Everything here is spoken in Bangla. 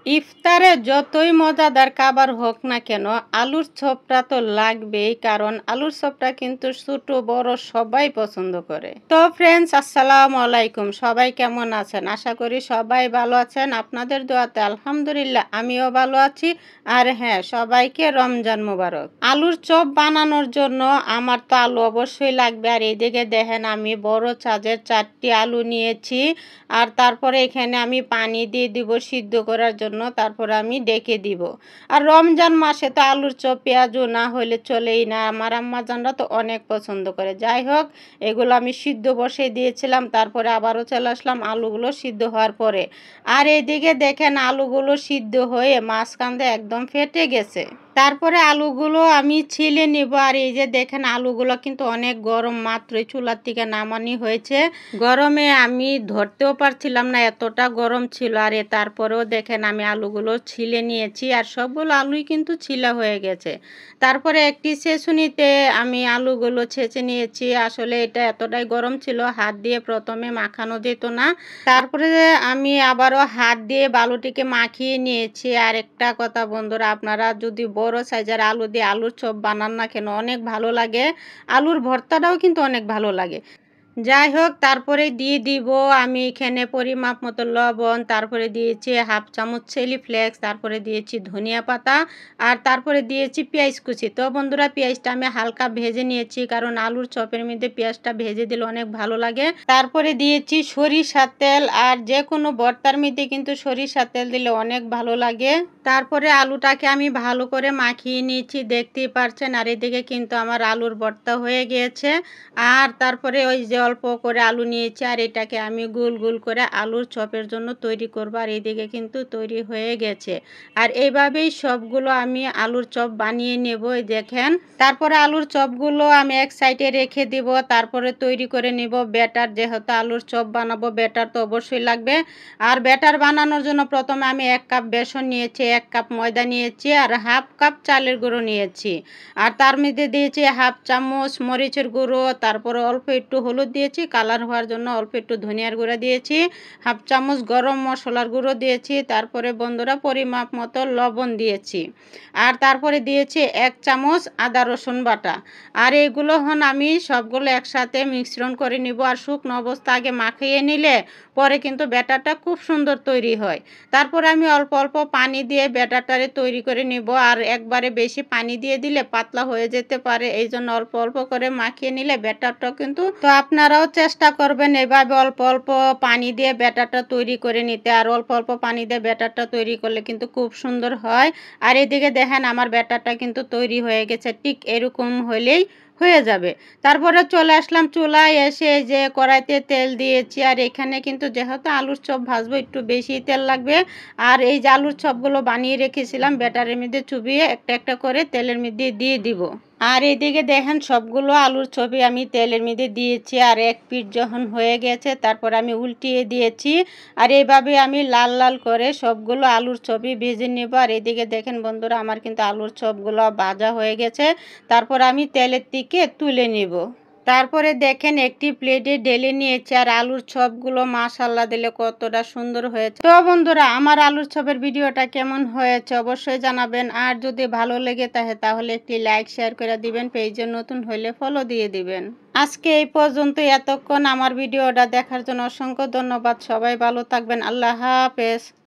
ইফতারে যতই মজাদার খাবার হোক না কেন, আলুর চপটা তো লাগবেই, কারণ আলুর চপটা কিন্তু ছোট বড় সবাই পছন্দ করে। তো ফ্রেন্ডস, আসসালামু আলাইকুম। সবাই কেমন আছেন? আশা করি সবাই ভালো আছেন। আপনাদের দোয়াতে আলহামদুলিল্লাহ আমিও ভালো আছি। আর হ্যাঁ, সবাইকে রমজান মোবারক। আলুর চপ বানানোর জন্য আমার তো আলু অবশ্যই লাগবে। আর এইদিকে দেখেন, আমি বড় সাইজের 4টি আলু নিয়েছি। আর তারপরে এখানে আমি পানি দিয়ে দিব সিদ্ধ করার জন্য, তারপরে আমি ডেকে দিব। আর রমজান মাসে তো আলুর চপ পেঁয়াজও না হলে চলেই না। আমার আম্মাজানরা তো অনেক পছন্দ করে। যাই হোক, এগুলো আমি সিদ্ধ বসিয়ে দিয়েছিলাম, তারপরে আবারও চলে আসলাম আলুগুলো সিদ্ধ হওয়ার পরে। আর এইদিকে দেখেন, আলুগুলো সিদ্ধ হয়ে মাঝখান দিয়ে একদম ফেটে গেছে। তারপরে আলুগুলো আমি ছিলে নিব। আর এই যে দেখেন, আলুগুলো কিন্তু অনেক গরম, মাত্রই চুলার থেকে নামানি হয়েছে। গরমে আমি ধরতেও পারছিলাম না, এতটা গরম ছিল। আর তারপরেও দেখেন, আমি আলুগুলো ছিলে নিয়েছি। আর সবগুলো আলুই কিন্তু ছিলা হয়ে গেছে। তারপরে একটি ছেঁচুনিতে আমি আলুগুলো ছেঁচে নিয়েছি। আসলে এটা এতটাই গরম ছিল, হাত দিয়ে প্রথমে মাখানো যেত না। তারপরে আমি আবারও হাত দিয়ে বালুটিকে মাখিয়ে নিয়েছি। আর একটা কথা বন্ধুরা, আপনারা যদি বড় সাইজের আলু দিয়ে আলুর চপ বানান না কেন, অনেক ভালো লাগে। আলুর ভর্তাটাও কিন্তু অনেক ভালো লাগে। যাই হোক, তারপরে দিয়ে দিব আমি এখানে পরিমাপ মতো লবণ, তারপরে দিয়েছি হাফ চামচ চিলি ফ্লেক্স, তারপরে দিয়েছি ধনিয়া পাতা, আর তারপরে দিয়েছি পেঁয়াজ কুচি। তো বন্ধুরা, পেঁয়াজটা আমি হালকা ভেজে নিয়েছি, কারণ আলুর চপের মধ্যে পেঁয়াজটা ভেজে দিলে অনেক ভালো লাগে। তারপরে দিয়েছি সরিষার তেল, আর যে কোনো ভর্তার মধ্যে কিন্তু সরিষার তেল দিলে অনেক ভালো লাগে। তারপরে আলুটাকে আমি ভালো করে মাখিয়ে নিয়েছি, দেখতেই পারছেন। আর এদিকে কিন্তু আমার আলুর ভর্তা হয়ে গিয়েছে। আর তারপরে ওই যে অল্প করে আলু নিয়েছি, আর এটাকে আমি গোল গোল করে আলুর চপের জন্য তৈরি করব। আর এইদিকে কিন্তু তৈরি হয়ে গেছে। আর এইভাবেই সবগুলো আমি আলুর চপ বানিয়ে নেব, দেখেন। তারপরে আলুর চপগুলো আমি এক সাইডে রেখে দিব। তারপরে তৈরি করে নেব ব্যাটার। যেহেতু আলুর চপ বানাবো, ব্যাটার তো অবশ্যই লাগবে। আর ব্যাটার বানানোর জন্য প্রথমে আমি 1 কাপ বেসন নিয়েছি, 1 কাপ ময়দা নিয়েছি, আর হাফ কাপ চালের গুঁড়ো নিয়েছি। আর তার মধ্যে দিয়েছি হাফ চামচ মরিচের গুঁড়ো, তারপরে অল্প একটু হলুদ দিয়েছি, কালার হওয়ার জন্য অল্প একটু ধনিয়ার গুঁড়া দিয়েছি, হাফ চামচ গরম মশলার গুঁড়ো দিয়েছি, তারপরে বন্ধুরা পরিমাপ মতো লবণ দিয়েছি। আর তারপরে দিয়েছি 1 চামচ আদা রসুন বাটা। আর এইগুলো আমি সবগুলো একসাথে মিশ্রণ করে নিব। আর শুকনো অবস্থা আগে মাখিয়ে নিলে পরে কিন্তু ব্যাটারটা খুব সুন্দর তৈরি হয়। তারপরে আমি অল্প অল্প পানি দিয়ে ব্যাটারটারে তৈরি করে নিব। আর একবারে বেশি পানি দিয়ে দিলে পাতলা হয়ে যেতে পারে, এই জন্য অল্প অল্প করে মাখিয়ে নিলে ব্যাটারটা কিন্তু, তো আপনারাও চেষ্টা করবেন এভাবে অল্প অল্প পানি দিয়ে ব্যাটারটা তৈরি করে নিতে। আর অল্প অল্প পানি দিয়ে ব্যাটারটা তৈরি করলে কিন্তু খুব সুন্দর হয়। আর এদিকে দেখেন, আমার ব্যাটারটা কিন্তু তৈরি হয়ে গেছে। ঠিক এরকম হলেই হয়ে যাবে। তারপরে চলে আসলাম চুলায়, এসে যে কড়াইতে তেল দিয়েছি। আর এখানে কিন্তু যেহেতু আলুর চপ ভাজবো, একটু বেশি তেল লাগবে। আর এই যে আলুর চপগুলো বানিয়ে রেখেছিলাম, ব্যাটারের মধ্যে চুবিয়ে একটা একটা করে তেলের মধ্যে দিয়ে দিব। আর এদিকে দেখেন, সবগুলো আলুর চপই আমি তেলের মধ্যে দিয়েছি। আর এক পিঠ যখন হয়ে গেছে, তারপর আমি উল্টিয়ে দিয়েছি। আর এইভাবে আমি লাল লাল করে সবগুলো আলুর চপই ভেজে নেব। আর এদিকে দেখেন বন্ধুরা, আমার কিন্তু আলুর চপগুলো ভাজা হয়ে গেছে। তারপর আমি তেলের থেকে তুলে নেব। তারপরে দেখেন, একটি প্লেটে ঢেলে নিয়েছি। আর আলুর চপগুলো মাশাআল্লাহ দিলে কতটা সুন্দর হয়েছে। তো বন্ধুরা, আমার আলুর চপের ভিডিওটা কেমন হয়েছে অবশ্যই জানাবেন। আর যদি ভালো লেগে থাকে তাহলে একটি লাইক শেয়ার করে দিবেন, পেজে নতুন হলে ফলো দিয়ে দিবেন। আজকে এই পর্যন্ত, এতক্ষণ আমার ভিডিওটা দেখার জন্য অসংখ্য ধন্যবাদ। সবাই ভালো থাকবেন। আল্লাহ হাফেজ।